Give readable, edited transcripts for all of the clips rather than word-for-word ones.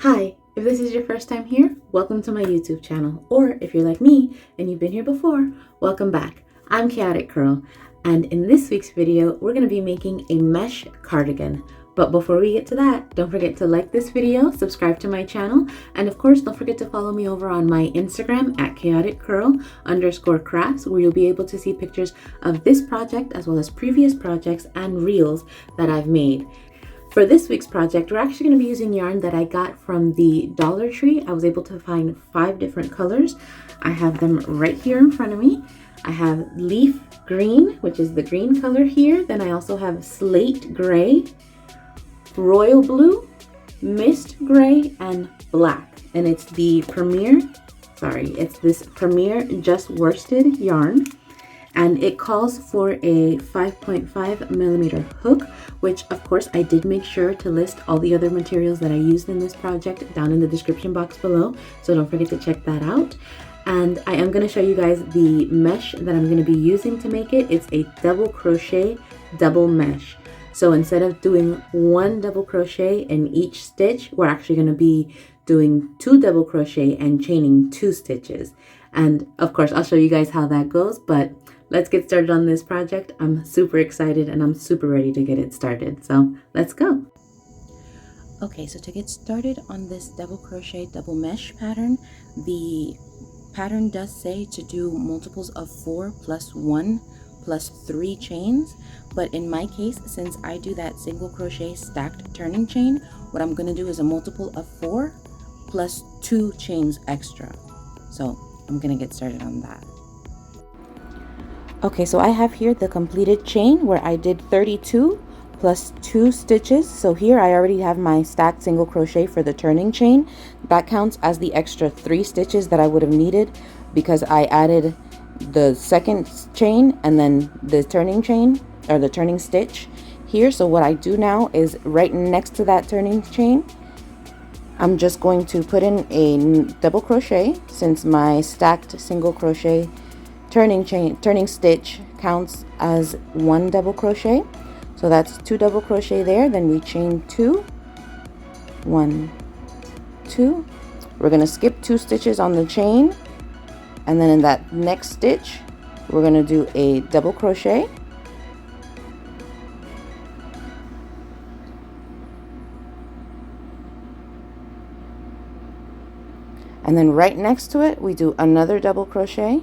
Hi, if this is your first time here, welcome to my YouTube channel. Or if you're like me and you've been here before, welcome back. I'm Chaotic Curl, and in this week's video, we're going to be making a mesh cardigan. But before we get to that, don't forget to like this video, subscribe to my channel, and of course, don't forget to follow me over on my Instagram at chaoticcurl_crafts, where you'll be able to see pictures of this project as well as previous projects and reels that I've made. For this week's project, we're actually going to be using yarn that I got from the Dollar Tree. I was able to find 5 different colors. I have them right here in front of me. I have leaf green, which is the green color here. Then I also have slate gray, royal blue, mist gray, and black. And it's the it's this Premier Just Worsted yarn. And it calls for a 5.5mm hook, which of course I did make sure to list all the other materials that I used in this project down in the description box below. So don't forget to check that out. And I am going to show you guys the mesh that I'm going to be using to make it. It's a double crochet, double mesh. So instead of doing 1 double crochet in each stitch, we're actually going to be doing 2 double crochet and chaining 2 stitches. And of course, I'll show you guys how that goes, but let's get started on this project. I'm super excited and I'm super ready to get it started. So let's go. Okay, so to get started on this double crochet, double mesh pattern, the pattern does say to do multiples of 4 plus 1 plus 3 chains. But in my case, since I do that single crochet stacked turning chain, what I'm going to do is a multiple of 4 plus 2 chains extra. So I'm going to get started on that. Okay, so I have here the completed chain where I did 32 plus 2 stitches. So here I already have my stacked single crochet for the turning chain. That counts as the extra 3 stitches that I would have needed because I added the second chain and then the turning chain or the turning stitch here. So what I do now is right next to that turning chain, I'm just going to put in a double crochet since my stacked single crochet turning stitch counts as 1 double crochet. So that's 2 double crochet there. Then we chain 2, 1, 2. We're going to skip 2 stitches on the chain, and then in that next stitch we're going to do a double crochet, and then right next to it we do another double crochet,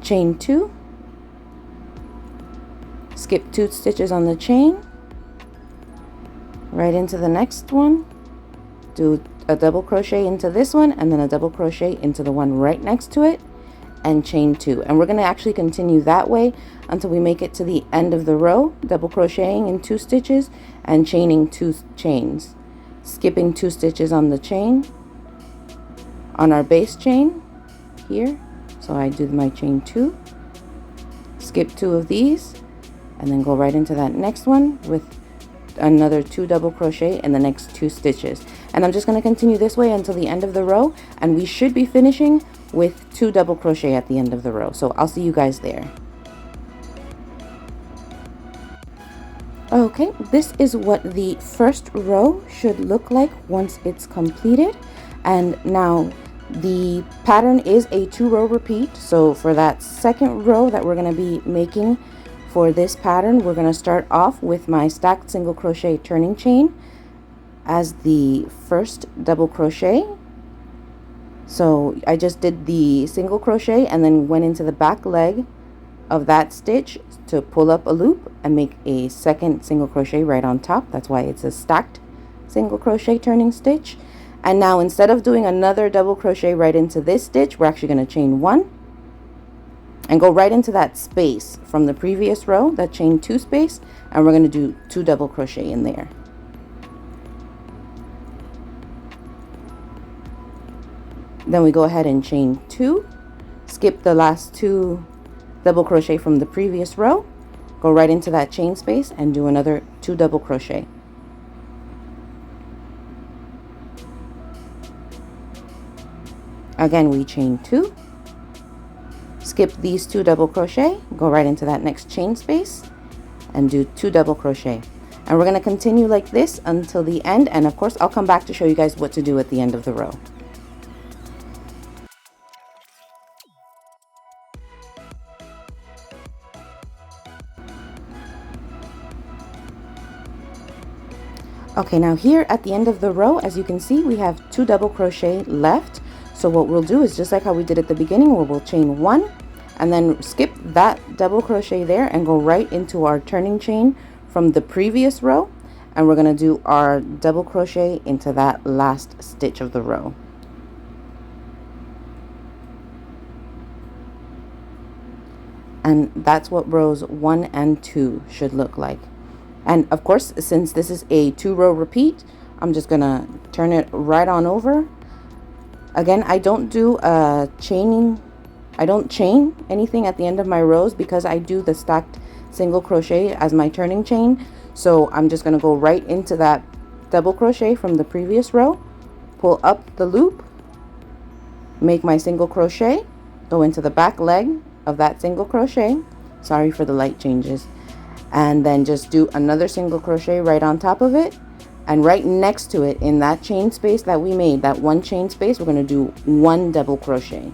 chain 2, skip 2 stitches on the chain, right into the next one, do a double crochet into this one and then a double crochet into the one right next to it, and chain 2. And we're going to actually continue that way until we make it to the end of the row, double crocheting in 2 stitches and chaining 2 chains, skipping 2 stitches on the chain on our base chain here. So I do my chain 2, skip 2 of these, and then go right into that next one with another 2 double crochet in the next 2 stitches. And I'm just going to continue this way until the end of the row, and we should be finishing with 2 double crochet at the end of the row. So I'll see you guys there. Okay, this is what the first row should look like once it's completed. And now the pattern is a 2-row repeat. So for that second row that we're going to be making for this pattern, we're going to start off with my stacked single crochet turning chain as the first double crochet. So I just did the single crochet and then went into the back leg of that stitch to pull up a loop and make a second single crochet right on top. That's why it's a stacked single crochet turning stitch. And now instead of doing another double crochet right into this stitch, we're actually going to chain 1 and go right into that space from the previous row, that chain 2 space, and we're going to do 2 double crochet in there. Then we go ahead and chain 2, skip the last 2 double crochet from the previous row, go right into that chain space and do another 2 double crochet. Again, we chain 2, skip these 2 double crochet, go right into that next chain space and do 2 double crochet. And we're going to continue like this until the end, and of course I'll come back to show you guys what to do at the end of the row. Okay, now here at the end of the row, as you can see, we have 2 double crochet left. So what we'll do is just like how we did at the beginning, where we'll chain 1 and then skip that double crochet there and go right into our turning chain from the previous row, and we're going to do our double crochet into that last stitch of the row. And that's what rows 1 and 2 should look like. And of course, since this is a 2-row repeat, I'm just gonna turn it right on over. Again, I don't do chaining. I don't chain anything at the end of my rows because I do the stacked single crochet as my turning chain. So I'm just gonna go right into that double crochet from the previous row, pull up the loop, make my single crochet, go into the back leg of that single crochet. Sorry for the light changes. And then just do another single crochet right on top of it, and right next to it in that chain space that we made, that 1 chain space, we're going to do 1 double crochet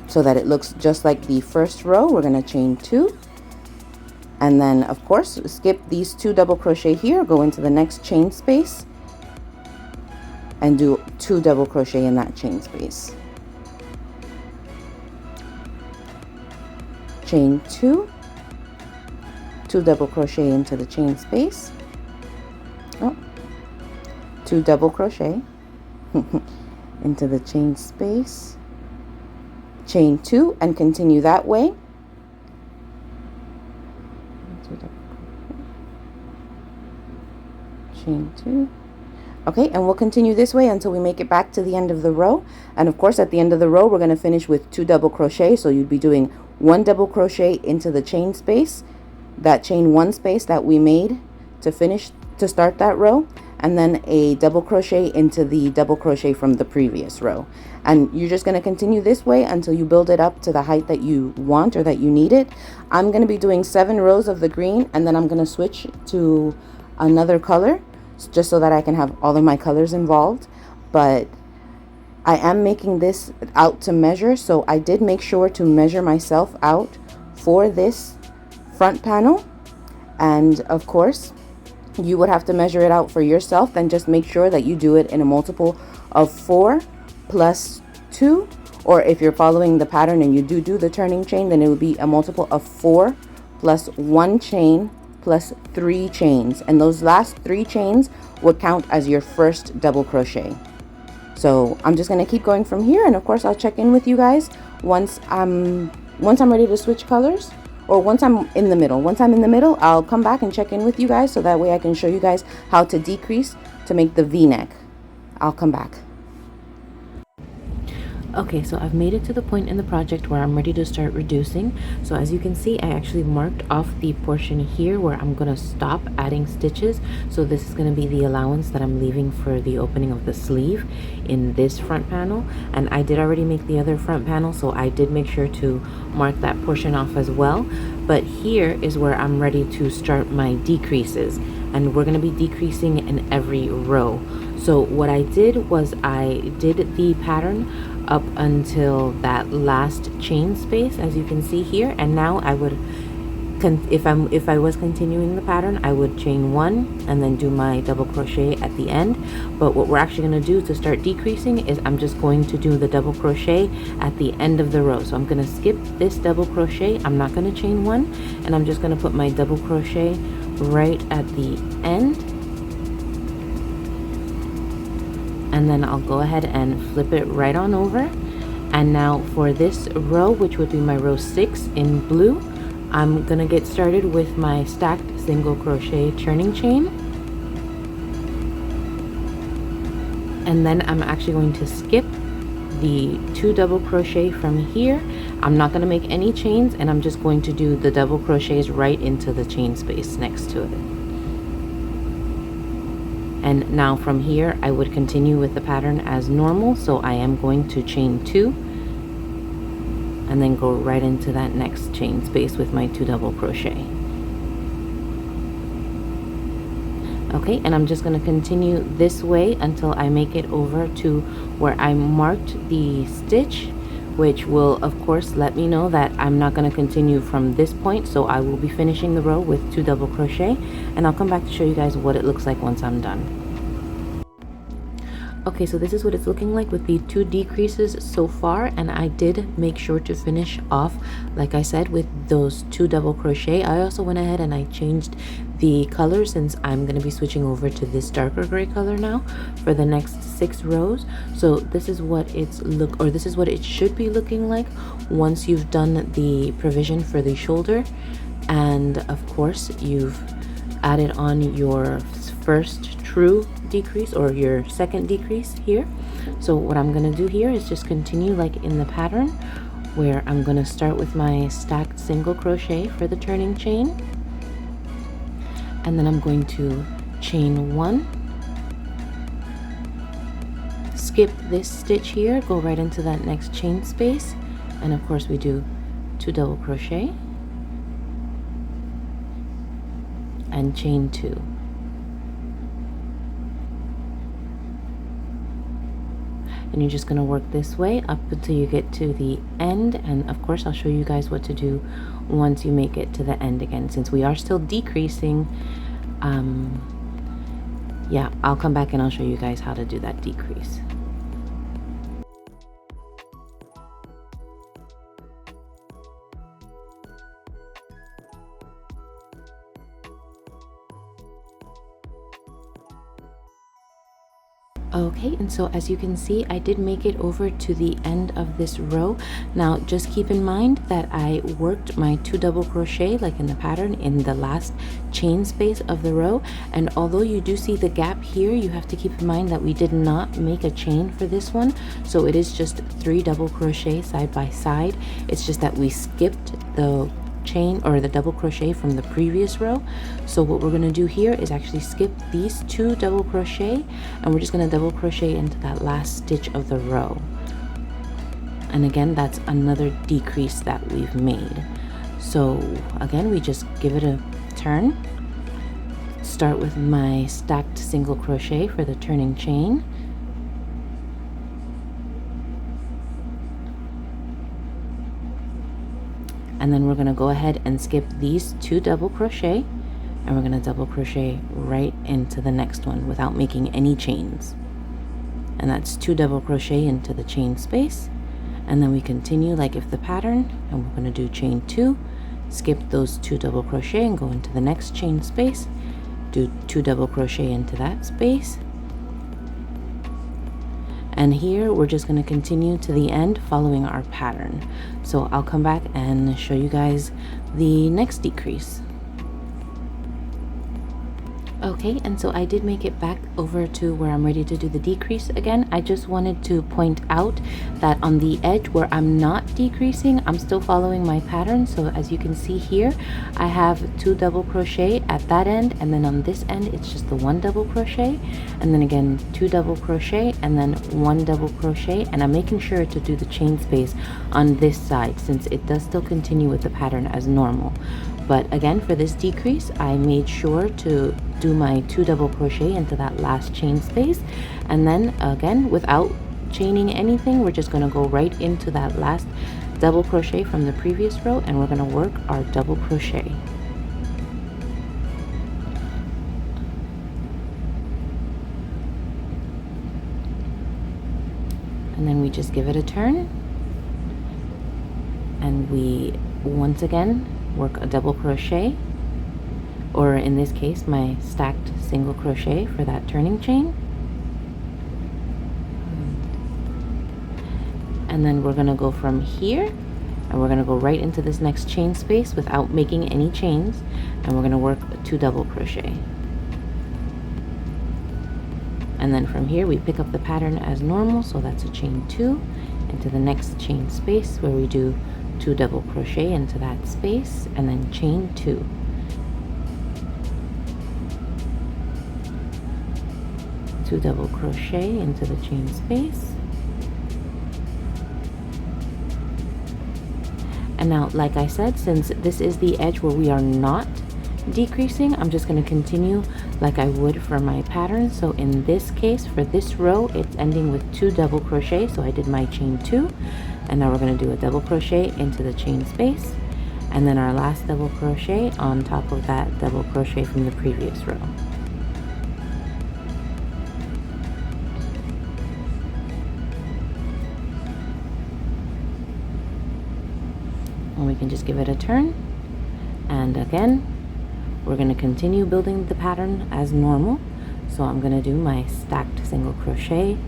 so that it looks just like the first row. We're going to chain 2, and then of course skip these 2 double crochet here, go into the next chain space and do 2 double crochet in that chain space, chain 2, 2 double crochet into the chain space, 2 double crochet into the chain space, chain 2, and continue that way. Chain 2. Okay, and we'll continue this way until we make it back to the end of the row. And of course at the end of the row we're going to finish with 2 double crochet, so you'd be doing 1 double crochet into the chain space, that chain 1 space that we made to start that row, and then a double crochet into the double crochet from the previous row. And you're just going to continue this way until you build it up to the height that you want or that you need it. I'm going to be doing 7 rows of the green, and then I'm going to switch to another color just so that I can have all of my colors involved. But I am making this out to measure, so I did make sure to measure myself out for this front panel, and of course you would have to measure it out for yourself. Then just make sure that you do it in a multiple of 4 plus 2, or if you're following the pattern and you do the turning chain, then it would be a multiple of 4 plus 1 chain plus 3 chains, and those last 3 chains would count as your first double crochet. So I'm just going to keep going from here, and of course I'll check in with you guys once I'm ready to switch colors, or once I'm in the middle. Once I'm in the middle, I'll come back and check in with you guys, so that way I can show you guys how to decrease to make the V-neck. I'll come back. Okay, so I've made it to the point in the project where I'm ready to start reducing. So as you can see, I actually marked off the portion here where I'm going to stop adding stitches. So this is going to be the allowance that I'm leaving for the opening of the sleeve in this front panel. And I did already make the other front panel, so I did make sure to mark that portion off as well. But here is where I'm ready to start my decreases, and we're going to be decreasing in every row. So what I did was I did the pattern up until that last chain space, as you can see here, and now I would if I was continuing the pattern, I would chain 1 and then do my double crochet at the end. But what we're actually going to do to start decreasing is I'm just going to do the double crochet at the end of the row. So I'm going to skip this double crochet, I'm not going to chain 1, and I'm just going to put my double crochet right at the end, and then I'll go ahead and flip it right on over. And now for this row, which would be my row 6 in blue, I'm gonna get started with my stacked single crochet turning chain, and then I'm actually going to skip the 2 double crochet from here. I'm not going to make any chains, and I'm just going to do the double crochets right into the chain space next to it. And now from here I would continue with the pattern as normal, so I am going to chain 2 and then go right into that next chain space with my 2 double crochet. Okay, and I'm just going to continue this way until I make it over to where I marked the stitch, which will of course let me know that I'm not going to continue from this point. So I will be finishing the row with 2 double crochet, and I'll come back to show you guys what it looks like once I'm done. Okay, so this is what it's looking like with the 2 decreases so far, and I did make sure to finish off, like I said, with those 2 double crochet. I also went ahead and I changed the color, since I'm going to be switching over to this darker gray color now for the next 6 rows. So this is what this is what it should be looking like once you've done the provision for the shoulder, and of course you've added on your first true decrease or your second decrease here. So what I'm going to do here is just continue like in the pattern, where I'm going to start with my stacked single crochet for the turning chain, and then I'm going to chain 1, skip this stitch here, go right into that next chain space, and of course we do 2 double crochet and chain 2. And you're just going to work this way up until you get to the end, and of course I'll show you guys what to do once you make it to the end again, since we are still decreasing. Yeah, I'll come back and I'll show you guys how to do that decrease. Okay, and so as you can see, I did make it over to the end of this row. Now just keep in mind that I worked my 2 double crochet like in the pattern in the last chain space of the row, and although you do see the gap here, you have to keep in mind that we did not make a chain for this one, so it is just 3 double crochet side by side. It's just that we skipped the chain or the double crochet from the previous row. So what we're going to do here is actually skip these 2 double crochet, and we're just going to double crochet into that last stitch of the row. And again, that's another decrease that we've made. So again, we just give it a turn, start with my stacked single crochet for the turning chain, and then we're going to go ahead and skip these 2 double crochet, and we're going to double crochet right into the next one without making any chains. And that's 2 double crochet into the chain space, and then we continue like if the pattern, and we're going to do chain 2, skip those 2 double crochet and go into the next chain space, do 2 double crochet into that space, and here we're just going to continue to the end following our pattern. So I'll come back and show you guys the next decrease. Okay, and so I did make it back over to where I'm ready to do the decrease again. I just wanted to point out that on the edge where I'm not decreasing, I'm still following my pattern. So as you can see here, I have 2 double crochet at that end, and then on this end it's just the 1 double crochet, and then again 2 double crochet, and then 1 double crochet, and I'm making sure to do the chain space on this side since it does still continue with the pattern as normal. But again, for this decrease, I made sure to do my 2 double crochet into that last chain space, and then again, without chaining anything, we're just going to go right into that last double crochet from the previous row, and we're going to work our double crochet. And then we just give it a turn, and we once again work a double crochet, or in this case my stacked single crochet for that turning chain, and then we're going to go from here and we're going to go right into this next chain space without making any chains, and we're going to work 2 double crochet, and then from here we pick up the pattern as normal. So that's a chain 2 into the next chain space where we do 2 double crochet into that space, and then chain 2, two double crochet into the chain space, And now, like I said, since this is the edge where we are not decreasing, I'm just going to continue like I would for my pattern. So in this case, for this row, it's ending with 2 double crochet. So I did my chain 2, and now we're going to do a double crochet into the chain space, and then our last double crochet on top of that double crochet from the previous row. And we can just give it a turn, and again we're going to continue building the pattern as normal. So I'm going to do my stacked single crochet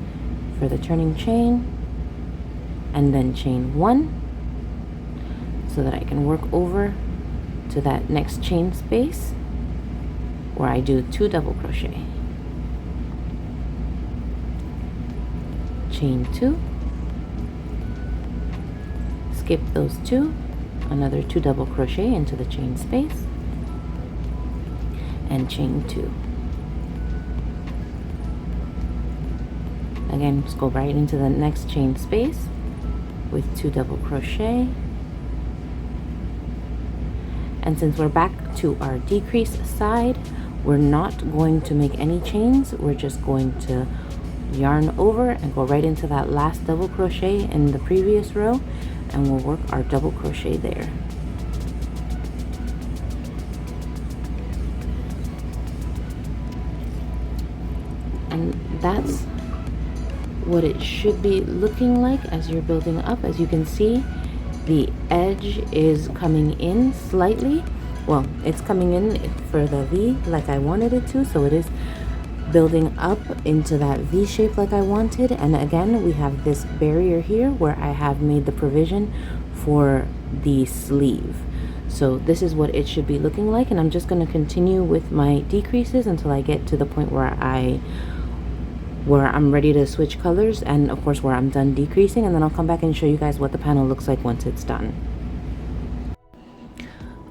for the turning chain, and then chain 1, so that I can work over to that next chain space where I do 2 double crochet, chain 2, skip those 2, another 2 double crochet into the chain space, and chain 2. Again, just go right into the next chain space with 2 double crochet. And since we're back to our decrease side, we're not going to make any chains. We're just going to yarn over and go right into that last double crochet in the previous row, and we'll work our double crochet there. And that's what it should be looking like as you're building up. As you can see, the edge is coming in slightly. Well, it's coming in for the V like I wanted it to, so it is building up into that V shape like I wanted. And again, we have this barrier here where I have made the provision for the sleeve. So this is what it should be looking like, and I'm just going to continue with my decreases until I get to the point where I'm ready to switch colors, and of course where I'm done decreasing, and then I'll come back and show you guys what the panel looks like once it's done.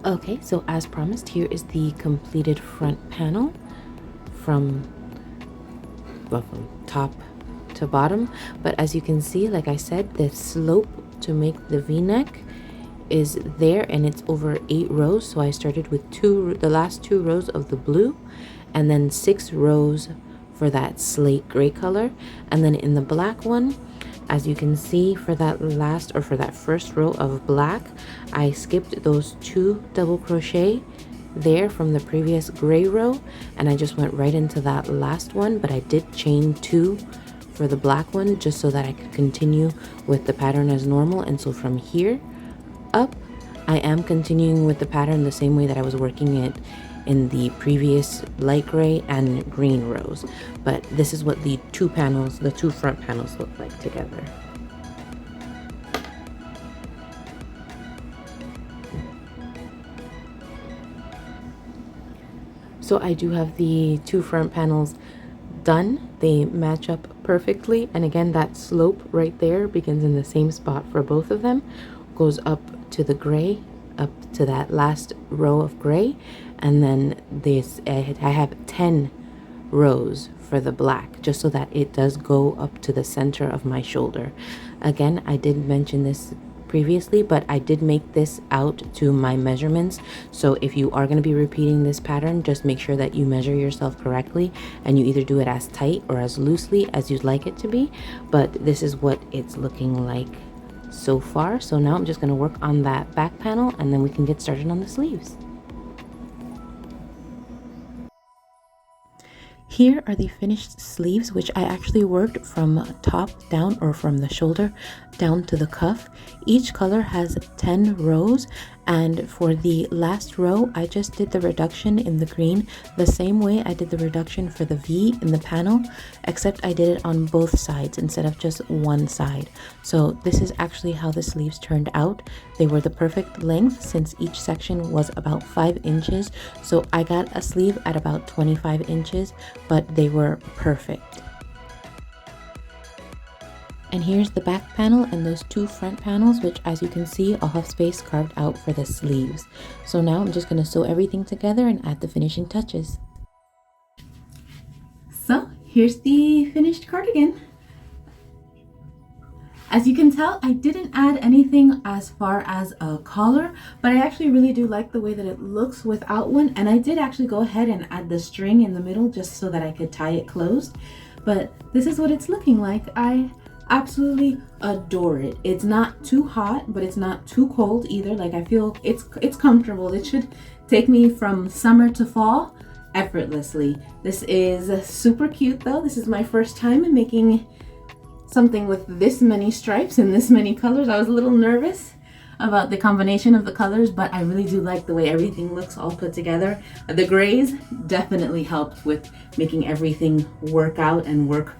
Okay, so as promised, here is the completed front panel from top to bottom. But as you can see, like I said, the slope to make the V-neck is there, and it's over 8 rows. So I started with the last 2 rows of the blue, and then 6 rows for that slate gray color. And then in the black one, as you can see, for that first row of black, I skipped those 2 double crochet there from the previous gray row, and I just went right into that last one. But I did chain 2 for the black one just so that I could continue with the pattern as normal. And so from here up, I am continuing with the pattern the same way that I was working it in the previous light gray and green rows. But this is what the 2 front panels look like together. So I do have the 2 front panels done. They match up perfectly, and again, that slope right there begins in the same spot for both of them, goes up to the gray, up to that last row of gray, and then I have 10 rows for the black, just so that it does go up to the center of my shoulder. Again, I did mention this previously, but I did make this out to my measurements. So if you are going to be repeating this pattern, just make sure that you measure yourself correctly, and you either do it as tight or as loosely as you'd like it to be. But this is what it's looking like so far. So now I'm just going to work on that back panel, and then we can get started on the sleeves. Here are the finished sleeves, which I actually worked from top down, or from the shoulder down to the cuff. Each color has 10 rows, and for the last row, I just did the reduction in the green the same way I did the reduction for the V in the panel, except I did it on both sides instead of just one side. So this is actually how the sleeves turned out. They were the perfect length since each section was about 5 inches. So I got a sleeve at about 25 inches, but they were perfect. And here's the back panel and those 2 front panels, which, as you can see, all have space carved out for the sleeves. So now I'm just going to sew everything together and add the finishing touches. So here's the finished cardigan. As you can tell, I didn't add anything as far as a collar, but I actually really do like the way that it looks without one. And I did actually go ahead and add the string in the middle just so that I could tie it closed. But this is what it's looking like. I absolutely adore it. It's not too hot, but it's not too cold either. Like, I feel it's comfortable. It should take me from summer to fall effortlessly. This is super cute though. This is my first time making something with this many stripes and this many colors. I was a little nervous about the combination of the colors, but I really do like the way everything looks all put together. The grays definitely helped with making everything work out and work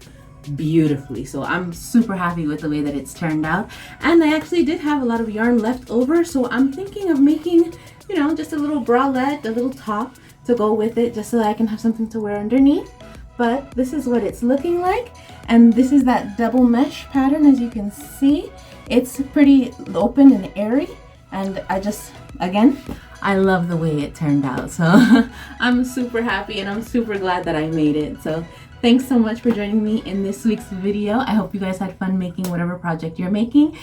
beautifully. So I'm super happy with the way that it's turned out. And I actually did have a lot of yarn left over, so I'm thinking of making, you know, just a little bralette, a little top to go with it, just so that I can have something to wear underneath. But this is what it's looking like. And this is that double mesh pattern. As you can see, it's pretty open and airy. And I love the way it turned out. So I'm super happy and I'm super glad that I made it. So thanks so much for joining me in this week's video. I hope you guys had fun making whatever project you're making.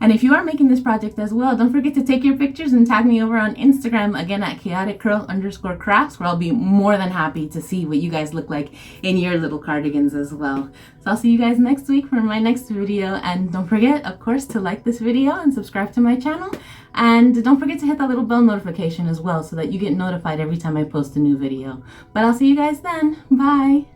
And if you are making this project as well, don't forget to take your pictures and tag me over on Instagram, again at chaoticcurl_crafts, where I'll be more than happy to see what you guys look like in your little cardigans as well. So I'll see you guys next week for my next video. And don't forget, of course, to like this video and subscribe to my channel. And don't forget to hit that little bell notification as well so that you get notified every time I post a new video. But I'll see you guys then. Bye.